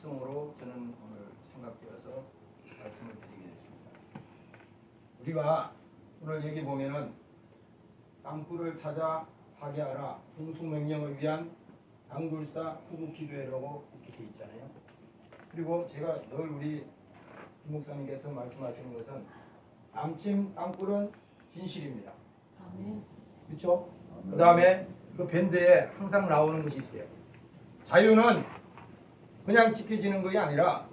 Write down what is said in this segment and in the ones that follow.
말씀으로 저는 오늘 생각되어서 말씀을 드리게 됐습니다. 우리가 오늘 여기 보면은 땅굴을 찾아 파괴하라 공수명령을 위한 단굴사 후국기도회라고 이렇게 돼 있잖아요. 그리고 제가 늘 우리 김 목사님께서 말씀하시는 것은 남침 땅굴은 진실입니다. 그렇죠? 그 다음에 그 밴드에 항상 나오는 것이 있어요. 자유는 그냥 지켜지는 것이 아니라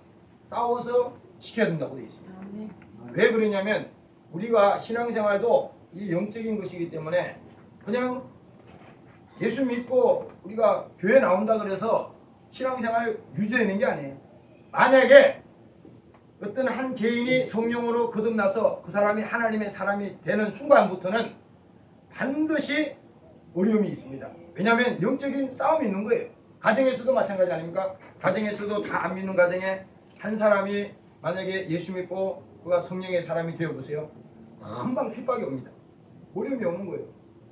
싸워서 지켜야 된다고 되어 있습니다. 왜 그러냐면 우리가 신앙생활도 이 영적인 것이기 때문에 그냥 예수 믿고 우리가 교회 나온다 그래서 신앙생활 유지되는 게 아니에요. 만약에 어떤 한 개인이 성령으로 거듭나서 그 사람이 하나님의 사람이 되는 순간부터는 반드시 어려움이 있습니다. 왜냐하면 영적인 싸움이 있는 거예요. 가정에서도 마찬가지 아닙니까? 가정에서도 다 안 믿는 가정에 한 사람이 만약에 예수 믿고 그가 성령의 사람이 되어보세요. 금방 핍박이 옵니다. 어려움이 오는 거예요.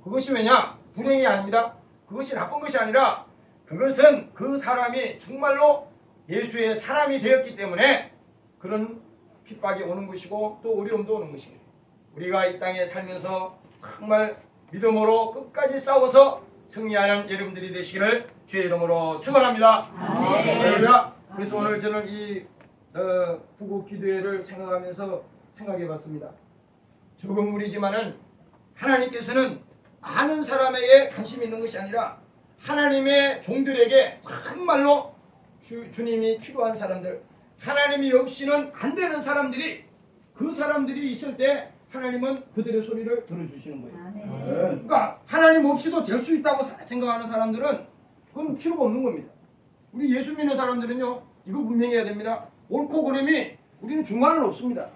그것이 왜냐? 불행이 아닙니다. 그것이 나쁜 것이 아니라 그것은 그 사람이 정말로 예수의 사람이 되었기 때문에 그런 핍박이 오는 것이고 또 어려움도 오는 것입니다. 우리가 이 땅에 살면서 정말 믿음으로 끝까지 싸워서 승리하는 여러분들이 되시기를 주의 이름으로 축원합니다. 할렐루야. 그래서 오늘 저는 이 구국 기도회를 생각하면서 생각해봤습니다. 적은 무리지만은 하나님께서는 아는 사람에게 관심이 있는 것이 아니라 하나님의 종들에게 정말로 주님이 필요한 사람들, 하나님이 없이는 안 되는 사람들이 그 사람들이 있을 때 하나님은 그들의 소리를 들어주시는 거예요. 그러니까 하나님 없이도 될 수 있다고 생각하는 사람들은 그건 필요가 없는 겁니다. 우리 예수 믿는 사람들은요, 이거 분명해야 됩니다. 옳고 그름이 우리는 중간은 없습니다.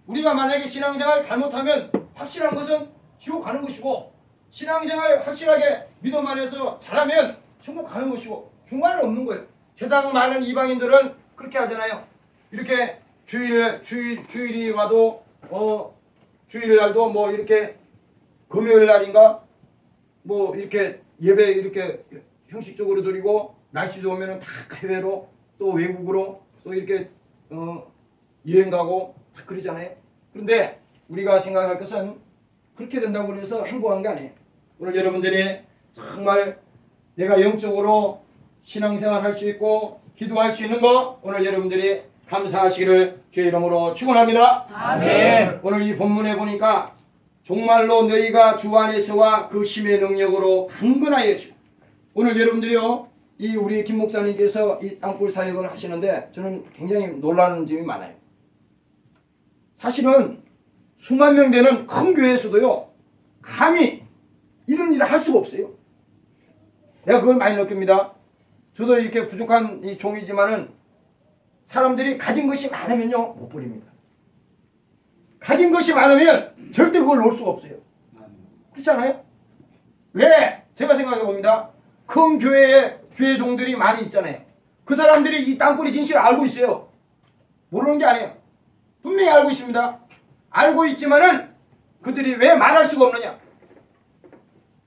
우리가 만약에 신앙생활 잘못하면 확실한 것은 지옥 가는 것이고, 신앙생활 확실하게 믿음 안에서 잘하면 천국 가는 것이고, 중간은 없는 거예요. 세상 많은 이방인들은 그렇게 하잖아요. 이렇게 주일이 와도 주일날도 뭐 이렇게 금요일 날인가 뭐 이렇게 예배 이렇게 형식적으로 드리고, 날씨 좋으면은 다 해외로 또 외국으로 또 이렇게 여행 가고 다 그러잖아요. 그런데 우리가 생각할 것은 그렇게 된다고 해서 행복한 게 아니에요. 오늘 여러분들이 정말 내가 영적으로 신앙생활 할 수 있고 기도할 수 있는 거 오늘 여러분들이 감사하시기를 주의 이름으로 축원합니다. 아멘. 오늘 이 본문에 보니까 정말로 너희가 주 안에서와 그 힘의 능력으로 강건하여 주. 오늘 여러분들이요, 이 우리 김 목사님께서 이 땅굴 사역을 하시는데 저는 굉장히 놀라는 점이 많아요. 사실은 수만 명 되는 큰 교회에서도요, 감히 이런 일을 할 수가 없어요. 내가 그걸 많이 느낍니다. 저도 이렇게 부족한 이 종이지만은 사람들이 가진 것이 많으면요, 못 버립니다. 가진 것이 많으면 절대 그걸 놓을 수가 없어요. 그렇지 않아요? 왜? 제가 생각해 봅니다. 큰 교회에 주의 종들이 많이 있잖아요. 그 사람들이 이 땅굴이 진실을 알고 있어요. 모르는 게 아니에요. 분명히 알고 있습니다. 알고 있지만은 그들이 왜 말할 수가 없느냐?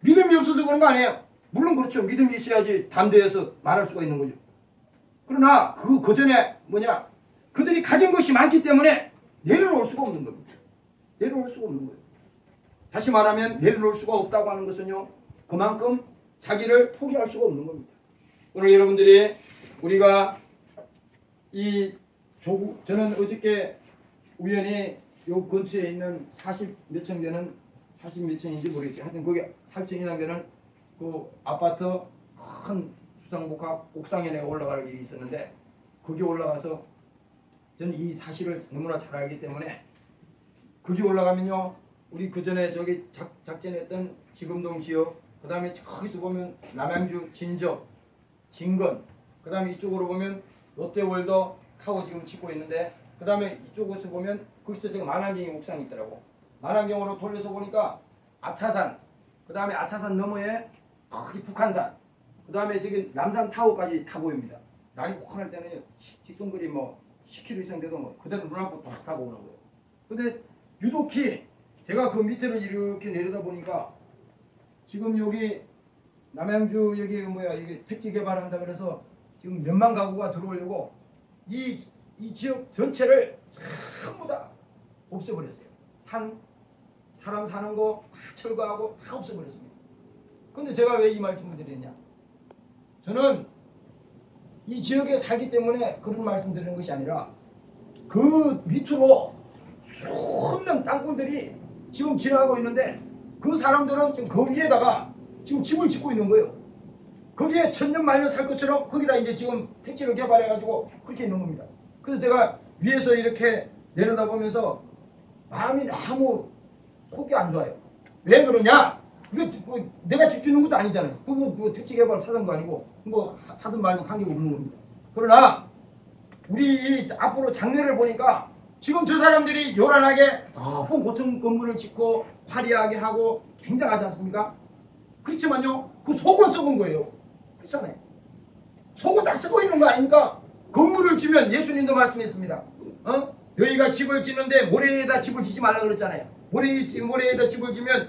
믿음이 없어서 그런 거 아니에요. 물론 그렇죠. 믿음이 있어야지 담대해서 말할 수가 있는 거죠. 그러나 그 전에 뭐냐? 그들이 가진 것이 많기 때문에 내려놓을 수가 없는 겁니다. 내려놓을 수가 없는 거예요. 다시 말하면 내려놓을 수가 없다고 하는 것은요, 그만큼 자기를 포기할 수가 없는 겁니다. 오늘 여러분들이 우리가 저는 어저께 우연히 요 근처에 있는 40 몇 층 되는 40 몇 층인지 모르겠어요. 하여튼 거기 40층이나 되는 그 아파트 큰 주상복합 옥상에 내가 올라갈 일이 있었는데, 거기 올라가서 저는 이 사실을 너무나 잘 알기 때문에 거기 올라가면요, 우리 그 전에 저기 작전했던 지금동 지역, 그 다음에 저기서 보면 남양주 진저, 진건, 그 다음에 이쪽으로 보면 롯데월더 타워 지금 짓고 있는데, 그 다음에 이쪽에서 보면 거기서 제가 만안경이 옥상이 있더라고. 만안경으로 돌려서 보니까 아차산, 그 다음에 아차산 너머에 거기 북한산, 그 다음에 저기 남산 타워까지 다 보입니다. 날이 혹한할 때는 직선거리 뭐 10km 이상 돼도 뭐 그대로 눈앞으로 딱 타고 오는 거예요. 근데 유독히 제가 그 밑에를 이렇게 내려다 보니까 지금 여기 남양주 여기 뭐야 이게 택지 개발한다 그래서 지금 몇만 가구가 들어오려고 이 지역 전체를 전부 다 없애버렸어요. 사람 사는 거 다 철거하고 다 없애버렸습니다. 근데 제가 왜 이 말씀을 드리냐? 저는 이 지역에 살기 때문에 그런 말씀 드리는 것이 아니라 그 밑으로 수없는 땅굴들이 지금 지나가고 있는데 그 사람들은 지금 그 위에다가 지금 집을 짓고 있는 거예요. 거기에 천년만년 살 것처럼 거기다 이제 지금 택지를 개발해가지고 그렇게 있는 겁니다. 그래서 제가 위에서 이렇게 내려다보면서 마음이 너무 속이 안 좋아요. 왜 그러냐? 이거 뭐 내가 집 짓는 것도 아니잖아요. 뭐 택지 개발 사장도 아니고 뭐 하든 말든 관계가 없는 겁니다. 그러나 우리 앞으로 장래를 보니까 지금 저 사람들이 요란하게 높은 고층 건물을 짓고 화려하게 하고 굉장하지 않습니까? 그렇지만요, 그 속은 썩은 거예요. 그렇잖아요. 속은 다 썩어 있는 거 아닙니까? 건물을 지면 예수님도 말씀했습니다. 너희가 집을 짓는데 모래에다 집을 짓지 말라 그랬잖아요. 모래에다 집을 지면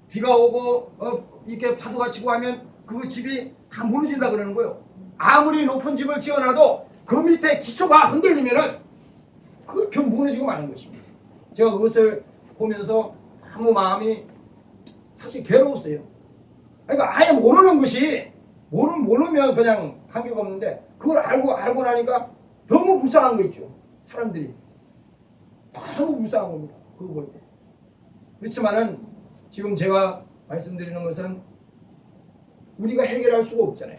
비가 오고 이렇게 파도가 치고 하면 그 집이 다 무너진다 그러는 거예요. 아무리 높은 집을 지어놔도 그 밑에 기초가 흔들리면은 그게 무너지고 마는 것입니다. 제가 그것을 보면서 아무 마음이 사실 괴로웠어요. 그러니까 아예 모르는 것이 모르면 그냥 관계가 없는데 그걸 알고 나니까 너무 불쌍한 거 있죠. 사람들이 너무 불쌍한 겁니다. 그거 볼 때. 그렇지만은 지금 제가 말씀드리는 것은 우리가 해결할 수가 없잖아요.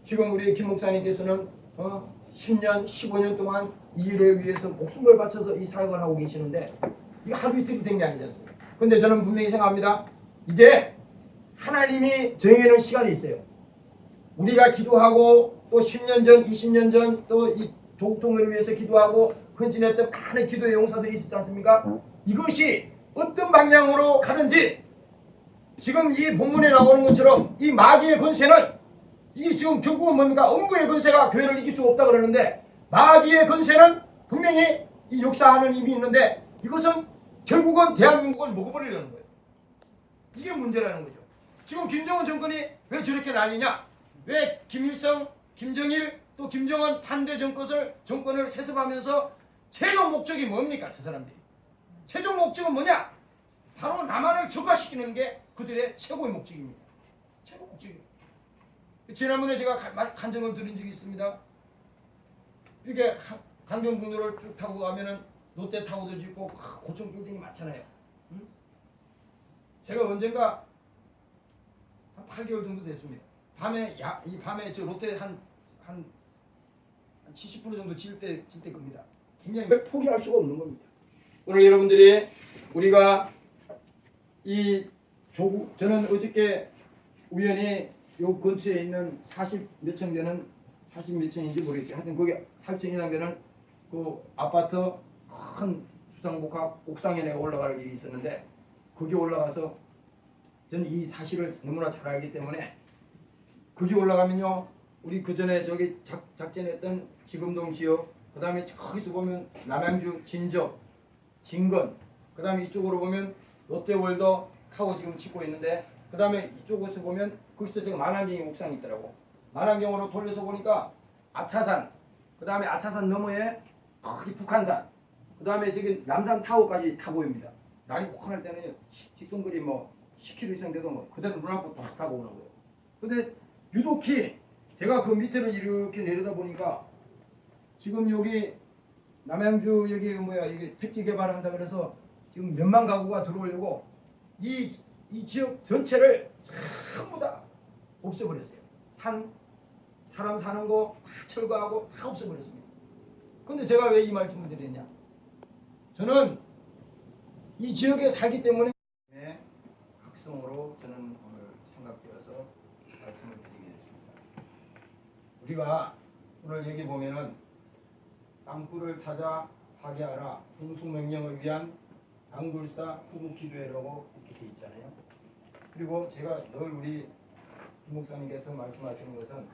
지금 우리 김 목사님께서는 10년, 15년 동안 이 일을 위해서 목숨을 바쳐서 이 사역을 하고 계시는데 이게 하루 이틀이 된 게 아니지 않습니까? 근데 저는 분명히 생각합니다. 이제 하나님이 정해놓은 시간이 있어요. 우리가 기도하고 또 10년 전, 20년 전 또 이 조국통일을 위해서 기도하고 헌신했던 많은 기도의 용사들이 있었지 않습니까? 이것이 어떤 방향으로 가든지 지금 이 본문에 나오는 것처럼 이 마귀의 권세는 이게 지금 결국은 뭡니까? 음부의 권세가 교회를 이길 수가 없다 그러는데 마귀의 권세는 분명히 이 역사하는 힘이 있는데 이것은 결국은 대한민국을 먹어버리려는 거예요. 이게 문제라는 거죠. 지금 김정은 정권이 왜 저렇게 나뉘냐? 왜 김일성, 김정일 또 김정은 3대 정권을 세습하면서 최종 목적이 뭡니까? 저 사람들이. 최종 목적은 뭐냐? 바로 남한을 적화시키는 게 그들의 최고의 목적입니다. 최고 목적이에요. 지난번에 제가 간증을 드린 적이 있습니다. 이렇게 강변북로를 쭉 타고 가면은 롯데타워도 짓고 고층 빌딩이 많잖아요. 응? 제가 언젠가 한 8개월 정도 됐습니다. 밤에 저 롯데 한 70% 정도 질 때 겁니다. 굉장히 포기할 수가 없는 겁니다. 오늘 여러분들이 우리가 저는 어저께 우연히 요 근처에 있는 40 몇 층 되는 40 몇 층인지 모르겠어요. 하여튼 거기 4층이나 되는 그 아파트 큰 주상복합 옥상에 내가 올라갈 일이 있었는데 거기 올라가서 저는 이 사실을 너무나 잘 알기 때문에 거기 올라가면요 우리 그 전에 저기 작전했던 지금동 지역 그 다음에 저기서 보면 남양주 진적 진건 그 다음에 이쪽으로 보면 롯데월더 타워 지금 짓고 있는데 그 다음에 이쪽에서 보면 거기서 지금 만안경이 옥상이 있더라고. 만안경으로 돌려서 보니까 아차산 그 다음에 아차산 너머에 거기 북한산 그 다음에 저기 남산 타워까지 다 보입니다. 날이 혹한할 때는 직선거리 뭐 10km 이상 돼도 뭐 그대로 눈앞으로 딱 타고 오는 거예요. 근데 유독히 제가 그 밑에를 이렇게 내려다 보니까 지금 여기 남양주 여기 이게 택지 개발한다 그래서 지금 몇만 가구가 들어오려고 이 지역 전체를 전부 다 없애버렸어요. 사람 사는 거 다 철거하고 다 없애버렸습니다. 근데 제가 왜 이 말씀을 드리냐? 저는 이 지역에 살기 때문에 각성으로 저는 오늘 생각되어서 말씀을 드리게 됐습니다. 우리가 오늘 여기 보면은 땅굴을 찾아 파괴하라 동수명령을 위한 양굴사 후국기도회라고 이렇게 돼 있잖아요. 그리고 제가 늘 우리 김 목사님께서 말씀하시는 것은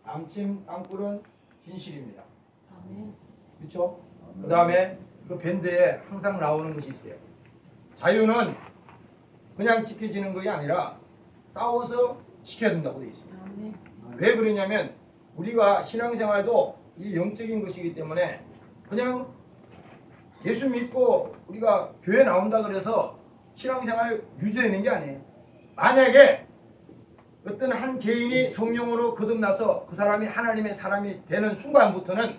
남침 땅굴은 진실입니다. 그렇죠? 그 다음에 그 밴드에 항상 나오는 것이 있어요. 자유는 그냥 지켜지는 것이 아니라 싸워서 지켜야 된다고 되어 있습니다. 왜 그러냐면 우리가 신앙생활도 이 영적인 것이기 때문에 그냥 예수 믿고 우리가 교회 나온다 그래서 신앙생활 유지되는 게 아니에요. 만약에 어떤 한 개인이 성령으로 거듭나서 그 사람이 하나님의 사람이 되는 순간부터는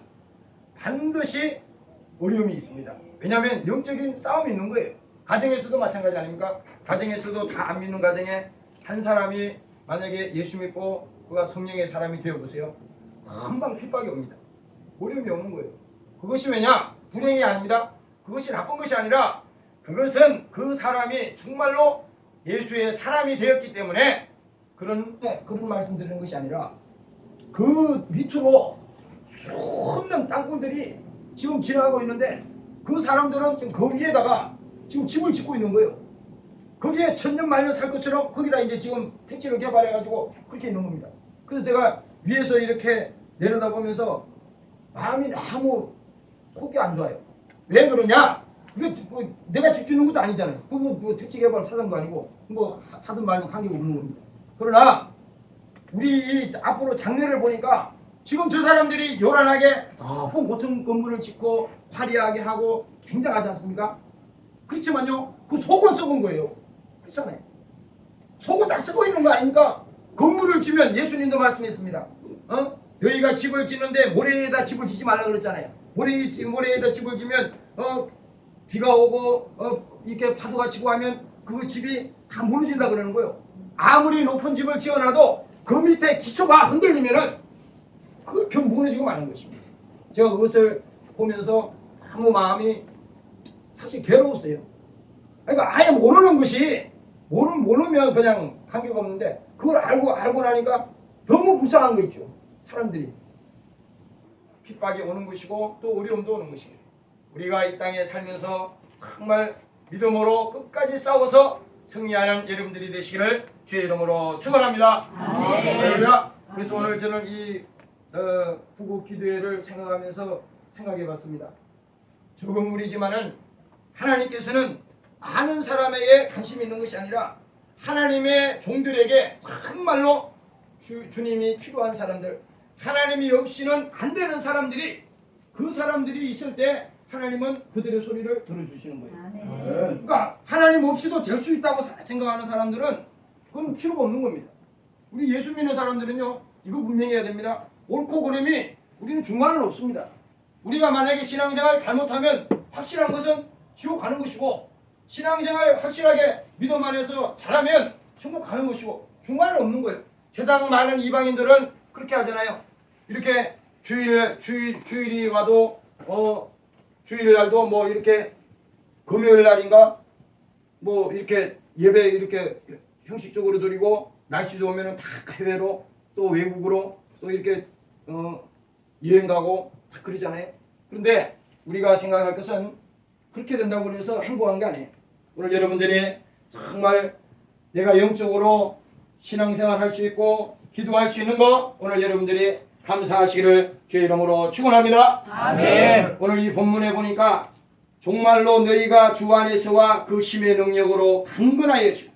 반드시 어려움이 있습니다. 왜냐하면 영적인 싸움이 있는 거예요. 가정에서도 마찬가지 아닙니까? 가정에서도 다 안 믿는 가정에 한 사람이 만약에 예수 믿고 그가 성령의 사람이 되어보세요. 금방 핍박이 옵니다. 어려움이 오는 거예요. 그것이 왜냐? 불행이 아닙니다. 그것이 나쁜 것이 아니라 그것은 그 사람이 정말로 예수의 사람이 되었기 때문에 그런 말씀드리는 것이 아니라 그 밑으로 수없는 땅굴들이 지금 지나가고 있는데 그 사람들은 지금 거기에다가 지금 집을 짓고 있는 거예요. 거기에 천년만년 살 것처럼 거기다 이제 지금 택지를 개발해가지고 그렇게 있는 겁니다. 그래서 제가 위에서 이렇게 내려다보면서 마음이 너무 속이 안 좋아요. 왜 그러냐? 이거 뭐 내가 집 짓는 것도 아니잖아요. 뭐 택지 개발 사장도 아니고 뭐 하든 말든 관계가 없는 겁니다. 그러나 우리 앞으로 장래를 보니까 지금 저 사람들이 요란하게 높은 고층 건물을 짓고 화려하게 하고 굉장하지 않습니까? 그렇지만요, 그 속은 썩은 거예요. 그렇잖아요. 속은 다 썩어 있는 거 아닙니까? 건물을 지면 예수님도 말씀했습니다. 너희가 집을 짓는데 모래에다 집을 짓지 말라 그랬잖아요. 모래에다 집을 지면 비가 오고 이렇게 파도가 치고 하면 그 집이 다 무너진다 그러는 거예요. 아무리 높은 집을 지어놔도 그 밑에 기초가 흔들리면은 그 결국 무너지고 마는 것입니다. 제가 그것을 보면서 아무 마음이 사실 괴로웠어요. 그러니까 아예 모르는 것이 모르면 그냥 관계가 없는데 그걸 알고 나니까 너무 불쌍한 거 있죠. 사람들이 핍박이 오는 것이고 또 어려움도 오는 것입니다. 우리가 이 땅에 살면서 정말 믿음으로 끝까지 싸워서 승리하는 여러분들이 되시기를 주의 이름으로 축원합니다. 할렐루야. 그래서 오늘 저는 이 구국 기도회를 생각하면서 생각해봤습니다. 적은 무리지만은 하나님께서는 많은 사람에게 관심이 있는 것이 아니라 하나님의 종들에게 정말로 주님이 필요한 사람들, 하나님이 없이는 안 되는 사람들이 그 사람들이 있을 때 하나님은 그들의 소리를 들어주시는 거예요. 그러니까 하나님 없이도 될 수 있다고 생각하는 사람들은 그건 필요가 없는 겁니다. 우리 예수 믿는 사람들은요, 이거 분명히 해야 됩니다. 옳고 그름이 우리는 중간은 없습니다. 우리가 만약에 신앙생활 잘못하면 확실한 것은 지옥 가는 것이고, 신앙생활 확실하게 믿음 안에서 잘하면 천국 가는 것이고, 중간은 없는 거예요. 세상 많은 이방인들은 그렇게 하잖아요. 이렇게 주일이 와도 주일날도 뭐 이렇게 금요일 날인가 뭐 이렇게 예배 이렇게 형식적으로 드리고, 날씨 좋으면은 다 해외로 또 외국으로 또 이렇게 여행 가고 다 그러잖아요. 그런데 우리가 생각할 것은 그렇게 된다고 해서 행복한 게 아니에요. 오늘 여러분들이 정말 내가 영적으로 신앙생활 할 수 있고 기도할 수 있는 거 오늘 여러분들이 감사하시기를 주의 이름으로 축원합니다. 아멘. 오늘 이 본문에 보니까 정말로 너희가 주 안에서와 그 힘의 능력으로 강건하여 주.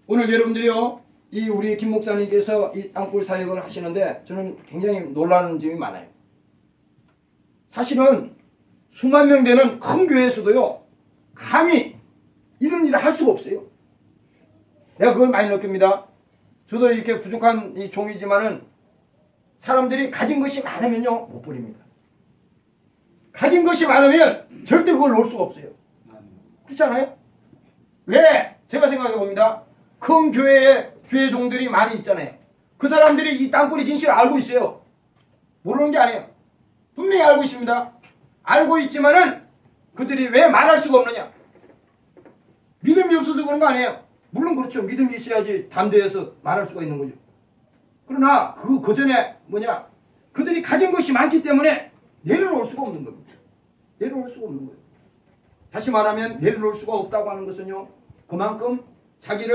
오늘 여러분들이요, 이 우리 김 목사님께서 이 땅굴 사역을 하시는데 저는 굉장히 놀라는 점이 많아요. 사실은 수만 명 되는 큰 교회에서도요, 감히 이런 일을 할 수가 없어요. 내가 그걸 많이 느낍니다. 저도 이렇게 부족한 이 종이지만은 사람들이 가진 것이 많으면요, 못 버립니다. 가진 것이 많으면 절대 그걸 놓을 수가 없어요. 그렇지 않아요? 왜? 제가 생각해 봅니다. 큰 교회에 주의 종들이 많이 있잖아요. 그 사람들이 이 땅굴의 진실을 알고 있어요. 모르는 게 아니에요. 분명히 알고 있습니다. 알고 있지만은 그들이 왜 말할 수가 없느냐? 믿음이 없어서 그런 거 아니에요. 물론 그렇죠. 믿음이 있어야지 담대해서 말할 수가 있는 거죠. 그러나 그 전에 뭐냐? 그들이 가진 것이 많기 때문에 내려놓을 수가 없는 겁니다. 내려놓을 수가 없는 거예요. 다시 말하면 내려놓을 수가 없다고 하는 것은요, 그만큼 자기를